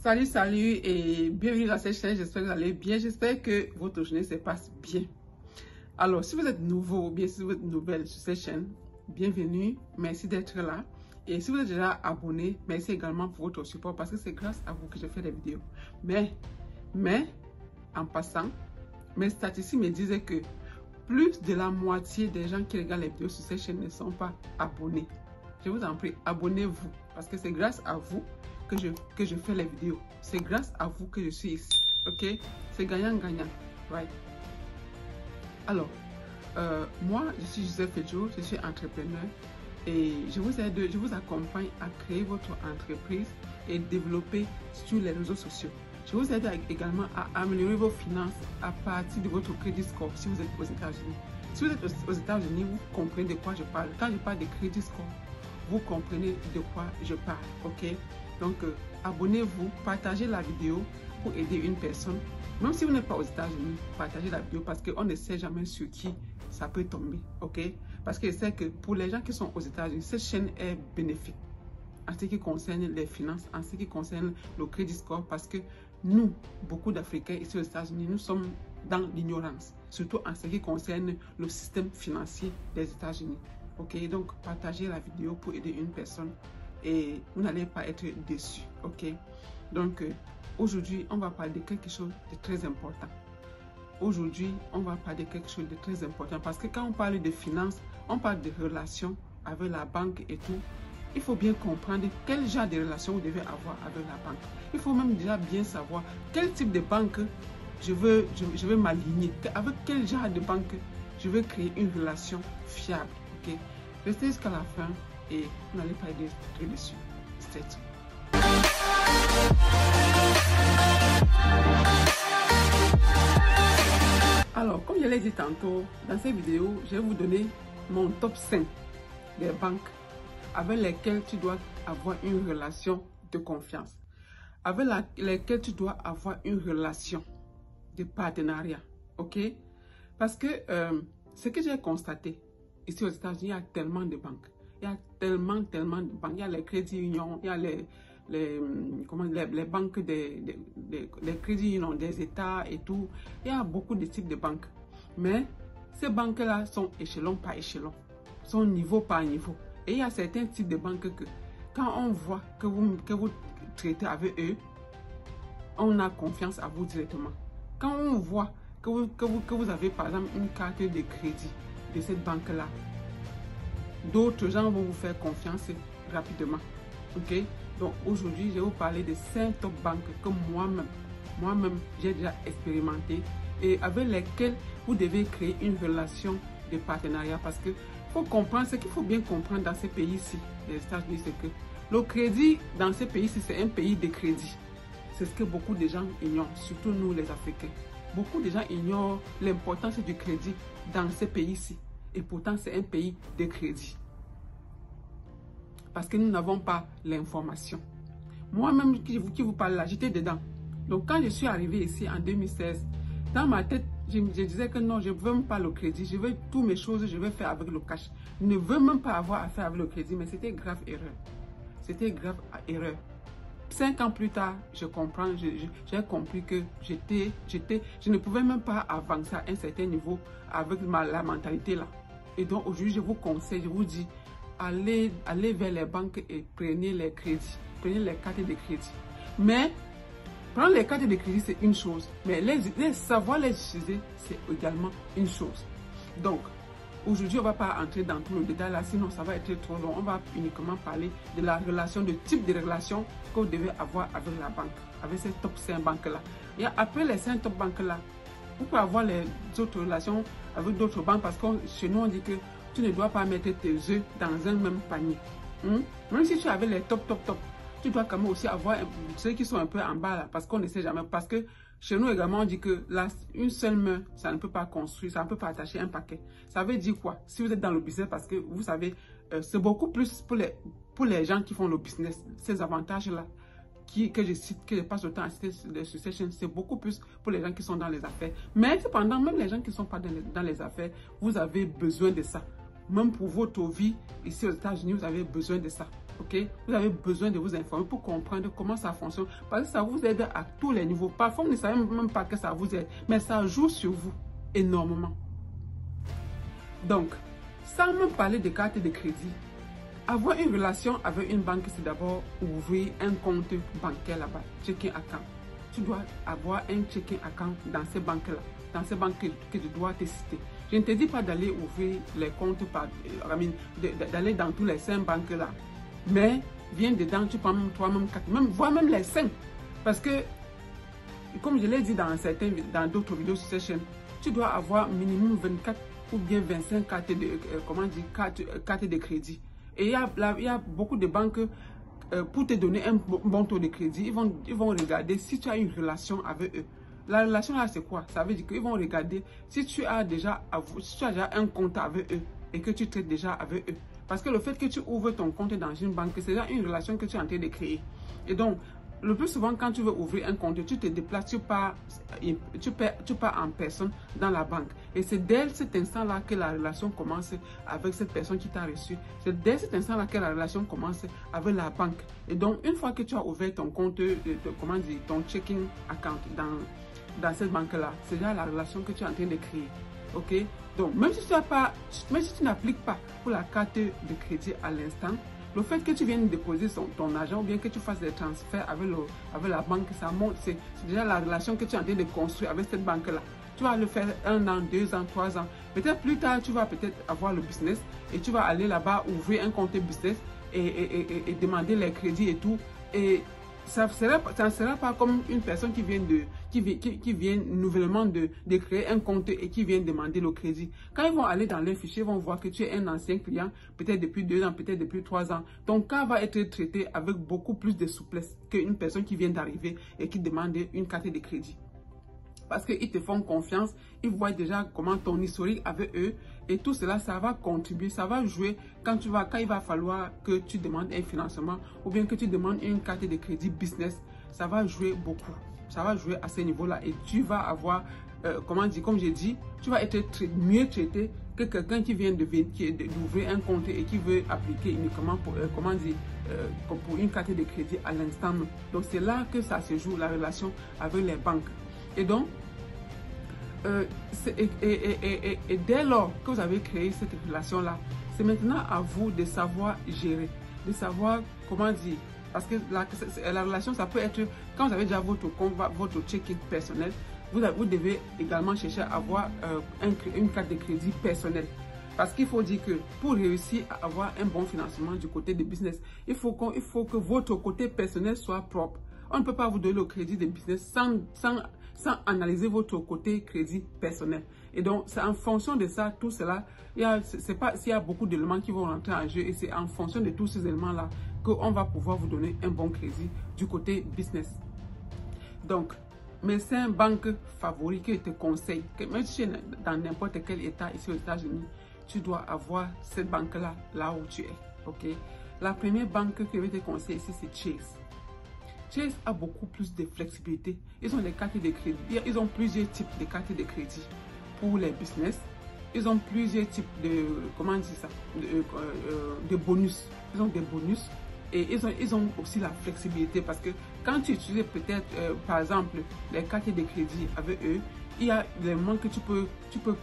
Salut, salut et bienvenue dans cette chaîne. J'espère que vous allez bien. J'espère que votre journée se passe bien. Alors, si vous êtes nouveau ou bien si vous êtes nouvelle sur cette chaîne, bienvenue. Merci d'être là. Et si vous êtes déjà abonné, merci également pour votre support parce que c'est grâce à vous que je fais des vidéos. Mais, en passant, mes statistiques me disaient que plus de la moitié des gens qui regardent les vidéos sur cette chaîne ne sont pas abonnés. Je vous en prie, abonnez-vous parce que c'est grâce à vous que je fais les vidéos. C'est grâce à vous que je suis ici. Ok? C'est gagnant-gagnant. Right? Alors, moi, je suis Joseph Fejo, je suis entrepreneur et je vous accompagne à créer votre entreprise et développer sur les réseaux sociaux. Je vous aide également à améliorer vos finances à partir de votre crédit score si vous êtes aux États-Unis. Si vous êtes aux États-Unis, vous comprenez de quoi je parle. Quand je parle de crédit score, vous comprenez de quoi je parle. Ok? Donc, abonnez-vous, partagez la vidéo pour aider une personne. Même si vous n'êtes pas aux États-Unis, partagez la vidéo parce qu'on ne sait jamais sur qui ça peut tomber. Ok? Parce que je sais que pour les gens qui sont aux États-Unis, cette chaîne est bénéfique en ce qui concerne les finances, en ce qui concerne le crédit score, parce que nous, beaucoup d'Africains ici aux États-Unis, nous sommes dans l'ignorance, surtout en ce qui concerne le système financier des États-Unis. Ok? Donc, partagez la vidéo pour aider une personne et vous n'allez pas être déçus. Ok? Donc, aujourd'hui, on va parler de quelque chose de très important. Aujourd'hui, on va parler de quelque chose de très important parce que quand on parle de finances, on parle de relations avec la banque et tout. Il faut bien comprendre quel genre de relation vous devez avoir avec la banque. Il faut même déjà bien savoir quel type de banque je veux m'aligner. Avec quel genre de banque je veux créer une relation fiable. Ok? Restez jusqu'à la fin et vous n'allez pas être très déçus. Stay tuned. Alors, comme je l'ai dit tantôt, dans cette vidéo, je vais vous donner mon top 5 des banques avec lesquelles tu dois avoir une relation de confiance, avec lesquelles tu dois avoir une relation de partenariat. Ok? Parce que ce que j'ai constaté ici aux États-Unis, il y a tellement de banques. Il y a tellement de banques. Il y a les crédits unions, il y a les banques des crédits unions des États et tout. Il y a beaucoup de types de banques. Mais ces banques-là sont échelon par échelon, sont niveau par niveau. Et il y a certains types de banques que quand on voit que vous traitez avec eux, on a confiance à vous directement. Quand on voit que vous avez par exemple une carte de crédit de cette banque-là, d'autres gens vont vous faire confiance rapidement. Ok? Donc aujourd'hui, je vais vous parler de 5 top banques que moi-même, j'ai déjà expérimenté et avec lesquelles vous devez créer une relation de partenariat parce que faut comprendre, ce qu'il faut bien comprendre dans ces pays-ci, les États-Unis, c'est que le crédit dans ces pays-ci, c'est un pays de crédit. C'est ce que beaucoup de gens ignorent, surtout nous les Africains. Beaucoup de gens ignorent l'importance du crédit dans ces pays-ci. Et pourtant, c'est un pays de crédit. Parce que nous n'avons pas l'information. Moi-même qui vous parle là, j'étais dedans. Donc quand je suis arrivée ici en 2016, dans ma tête, je disais que non, je ne veux même pas le crédit. Je veux toutes mes choses, je vais faire avec le cash. Je ne veux même pas avoir à faire avec le crédit, mais c'était grave erreur. C'était grave erreur. 5 ans plus tard, je comprends, j'ai compris que je ne pouvais même pas avancer à un certain niveau avec la mentalité là. Et donc aujourd'hui, je vous conseille, je vous dis, allez vers les banques et prenez les crédits, prenez les cartes de crédit. Mais prendre les cartes de crédit, c'est une chose, mais savoir les utiliser, c'est également une chose. Donc, aujourd'hui, on ne va pas entrer dans tout le détail là, sinon ça va être trop long. On va uniquement parler de la relation, du type de relation que vous devez avoir avec la banque, avec ces top 5 banques là. Et après les 5 top banques là, vous pouvez avoir les autres relations avec d'autres banques parce que chez nous, on dit que tu ne dois pas mettre tes œufs dans un même panier. Même si tu avais les top, tu dois quand même aussi avoir ceux qui sont un peu en bas là, parce qu'on ne sait jamais. Parce que chez nous également, on dit que là, une seule main, ça ne peut pas construire, ça ne peut pas attacher un paquet. Ça veut dire quoi? Si vous êtes dans le business, parce que vous savez, c'est beaucoup plus pour les gens qui font le business, ces avantages-là, que je cite, que je passe le temps à citer sur cette chaîne, c'est beaucoup plus pour les gens qui sont dans les affaires. Mais cependant, même les gens qui ne sont pas dans les affaires, vous avez besoin de ça. Même pour votre vie, ici aux États-Unis, vous avez besoin de ça. Ok, vous avez besoin de vous informer pour comprendre comment ça fonctionne. Parce que ça vous aide à tous les niveaux. Parfois, vous ne savez même pas que ça vous aide. Mais ça joue sur vous énormément. Donc, sans même parler de cartes de crédit, avoir une relation avec une banque, c'est d'abord ouvrir un compte bancaire là-bas, checking account. Tu dois avoir un checking account dans ces banques-là, dans ces banques que je dois te citer. Je ne te dis pas d'aller ouvrir les comptes, d'aller dans tous les 5 banques-là. Mais viens dedans, tu prends même 3, même 4, voire même les 5. Parce que, comme je l'ai dit dans d'autres vidéos sur cette chaîne, tu dois avoir minimum 24 ou bien 25 cartes de crédit. Et il y a beaucoup de banques, pour te donner un bon taux de crédit, ils vont regarder si tu as une relation avec eux. La relation là, c'est quoi? Ça veut dire qu'ils vont regarder si tu as déjà un compte avec eux et que tu traites déjà avec eux. Parce que le fait que tu ouvres ton compte dans une banque, c'est déjà une relation que tu es en train de créer. Et donc, le plus souvent, quand tu veux ouvrir un compte, tu te déplaces, tu pars en personne dans la banque. Et c'est dès cet instant-là que la relation commence avec cette personne qui t'a reçu. C'est dès cet instant-là que la relation commence avec la banque. Et donc, une fois que tu as ouvert ton compte, ton checking account dans cette banque-là, c'est déjà la relation que tu es en train de créer. Ok? Donc, même si tu n'appliques pas pour la carte de crédit à l'instant, le fait que tu viennes déposer ton argent ou bien que tu fasses des transferts avec la banque, ça montre, c'est déjà la relation que tu es en train de construire avec cette banque-là. Tu vas le faire 1 an, 2 ans, 3 ans. Peut-être plus tard, tu vas peut-être avoir le business et tu vas aller là-bas ouvrir un compte business et demander les crédits et tout. Et ça ne sera pas comme une personne qui vient nouvellement de créer un compte et qui vient demander le crédit. Quand ils vont aller dans leur fichier, ils vont voir que tu es un ancien client, peut-être depuis 2 ans, peut-être depuis 3 ans. Ton cas va être traité avec beaucoup plus de souplesse qu'une personne qui vient d'arriver et qui demande une carte de crédit. Parce qu'ils te font confiance, ils voient déjà comment ton historique avec eux et tout cela, ça va contribuer, ça va jouer quand il va falloir que tu demandes un financement ou bien que tu demandes une carte de crédit business, ça va jouer beaucoup. Ça va jouer à ce niveau-là et tu vas avoir, comme j'ai dit, tu vas être mieux traité que quelqu'un qui vient d'ouvrir un compte et qui veut appliquer uniquement pour une carte de crédit à l'instant. Donc c'est là que ça se joue, la relation avec les banques. Et donc, dès lors que vous avez créé cette relation-là, c'est maintenant à vous de savoir gérer, de savoir comment dire. Parce que la relation, ça peut être, quand vous avez déjà votre compte, votre checking personnel, vous devez également chercher à avoir une carte de crédit personnelle. Parce qu'il faut dire que pour réussir à avoir un bon financement du côté de business, il faut que votre côté personnel soit propre. On ne peut pas vous donner le crédit de business sans analyser votre côté crédit personnel. Et donc, c'est en fonction de ça, tout cela, s'il y a beaucoup d'éléments qui vont rentrer en jeu et c'est en fonction de tous ces éléments-là qu'on va pouvoir vous donner un bon crédit du côté business. Donc, mes 5 banques favoris que je te conseille, que même si tu es dans n'importe quel état ici aux États-Unis, tu dois avoir cette banque-là, là où tu es. Ok? La première banque que je vais te conseiller ici, c'est Chase. Chase a beaucoup plus de flexibilité. Ils ont des cartes de crédit. Ils ont plusieurs types de cartes de crédit pour les business. Ils ont plusieurs types de, de bonus. Ils ont des bonus et ils ont aussi la flexibilité parce que quand tu utilises peut-être, par exemple, les cartes de crédit avec eux, il y a des moments que tu peux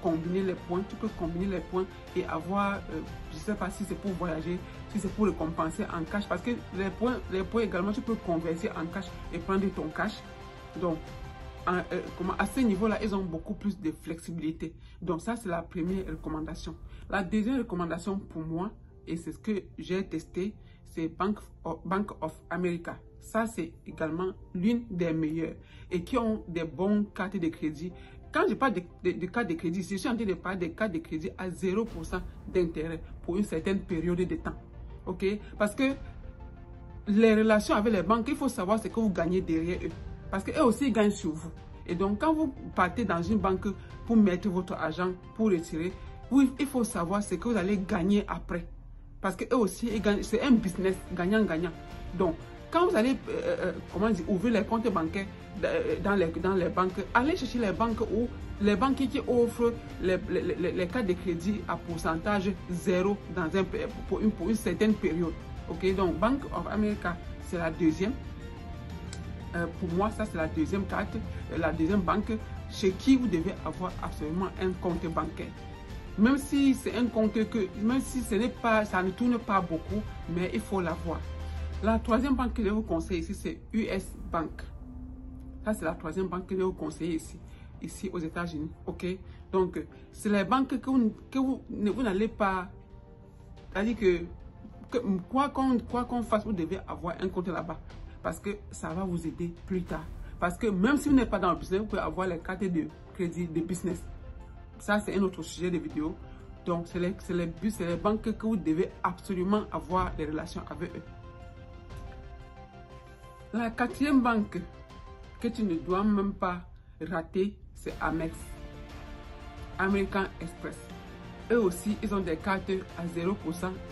combiner les points, et avoir, je ne sais pas si c'est pour voyager, si c'est pour le compenser en cash, parce que les points également, tu peux convertir en cash et prendre ton cash. Donc, à ce niveau-là, ils ont beaucoup plus de flexibilité. Donc, ça, c'est la première recommandation. La deuxième recommandation pour moi, et c'est ce que j'ai testé, c'est Bank of America. Ça, c'est également l'une des meilleures et qui ont des bonnes cartes de crédit. Quand je parle de cartes de crédit, je suis en train de parler des cartes de crédit à 0% d'intérêt pour une certaine période de temps. Ok? Parce que les relations avec les banques, il faut savoir ce que vous gagnez derrière eux. Parce qu'eux aussi, ils gagnent sur vous. Et donc, quand vous partez dans une banque pour mettre votre argent, pour retirer, il faut savoir ce que vous allez gagner après. Parce qu'eux aussi, c'est un business gagnant-gagnant. Donc, quand vous allez ouvrir les comptes bancaires dans les banques, allez chercher les banques qui offrent les cartes de crédit à pourcentage zéro pour une certaine période. Ok, donc Bank of America, c'est la deuxième. Pour moi, ça c'est la deuxième carte, la deuxième banque chez qui vous devez avoir absolument un compte bancaire. Même si c'est un compte même si ce n'est pas, ça ne tourne pas beaucoup, mais il faut l'avoir. La troisième banque que je vous conseille ici, c'est US Bank. Ça, c'est la troisième banque que je vous conseille ici aux États-Unis. Ok, donc c'est les banques que vous n'allez pas, c'est-à-dire que quoi qu'on fasse, vous devez avoir un compte là-bas parce que ça va vous aider plus tard. Parce que même si vous n'êtes pas dans le business, vous pouvez avoir les cartes de crédit de business. Ça, c'est un autre sujet de vidéo. Donc, c'est les banques que vous devez absolument avoir des relations avec eux. La quatrième banque que tu ne dois même pas rater, c'est Amex. American Express. Eux aussi, ils ont des cartes à 0%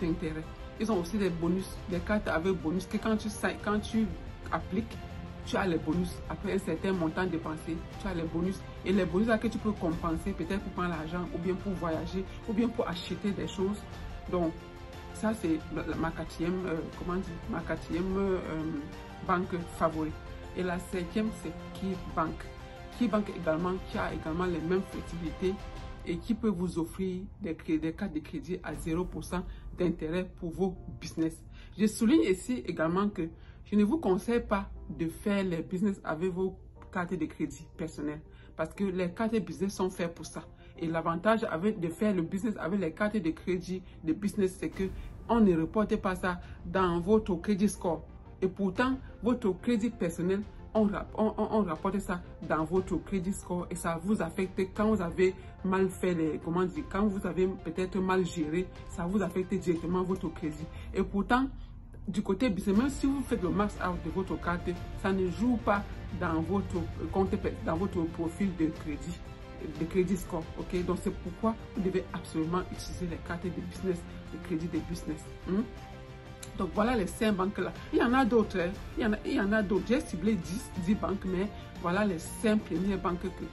d'intérêt. Ils ont aussi des bonus, des cartes avec bonus que quand tu appliques, tu as les bonus. Après un certain montant dépensé, tu as les bonus. Et les bonus là que tu peux compenser, peut-être pour prendre l'argent, ou bien pour voyager, ou bien pour acheter des choses. Donc, ça c'est ma quatrième, banque favorite. Et la cinquième, c'est KeyBank. KeyBank également, qui a également les mêmes flexibilités et qui peut vous offrir des cartes de crédit à 0% d'intérêt pour vos business. Je souligne ici également que je ne vous conseille pas de faire les business avec vos cartes de crédit personnelles parce que les cartes de business sont faites pour ça. Et l'avantage de faire le business avec les cartes de crédit de business, c'est que on ne reporte pas ça dans votre crédit score. Et pourtant, votre crédit personnel, on rapporte ça dans votre crédit score et ça vous affecte quand vous avez mal fait quand vous avez peut-être mal géré, ça vous affecte directement votre crédit. Et pourtant, du côté business, même si vous faites le max out de votre carte, ça ne joue pas dans votre compte, dans votre profil de crédit score. Ok, donc c'est pourquoi vous devez absolument utiliser les cartes de business, de crédit de business. Donc voilà les 5 banques là. Il y en a d'autres, hein. il y en a d'autres. J'ai ciblé 10 banques, mais voilà les 5 premières banques que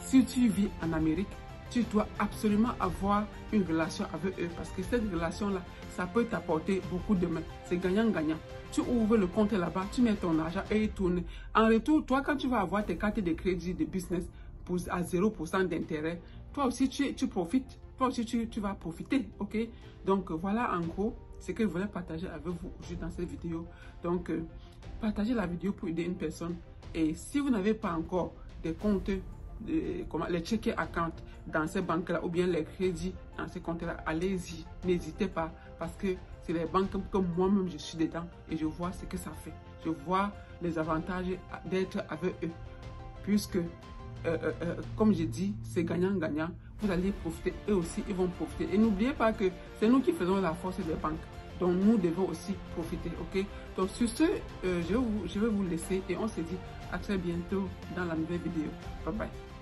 si tu vis en Amérique, tu dois absolument avoir une relation avec eux parce que cette relation-là, ça peut t'apporter beaucoup de mains. C'est gagnant-gagnant. Tu ouvres le compte là-bas, tu mets ton argent et il tourne. En retour, toi, quand tu vas avoir tes cartes de crédit de business à 0% d'intérêt, toi aussi, tu profites. Toi aussi, tu vas profiter. Ok? Donc, voilà en gros ce que je voulais partager avec vous aujourd'hui dans cette vidéo. Donc, partagez la vidéo pour aider une personne. Et si vous n'avez pas encore des comptes, les checking account dans ces banques-là ou bien les crédits dans ces comptes-là, allez-y, n'hésitez pas parce que c'est les banques que moi-même je suis dedans et je vois ce que ça fait. Je vois les avantages d'être avec eux puisque, comme je dis, c'est gagnant-gagnant. Vous allez profiter, eux aussi, ils vont profiter. Et n'oubliez pas que c'est nous qui faisons la force des banques. Donc, nous devons aussi profiter, ok? Donc, sur ce, je vais vous laisser et on se dit à très bientôt dans la nouvelle vidéo. Bye bye.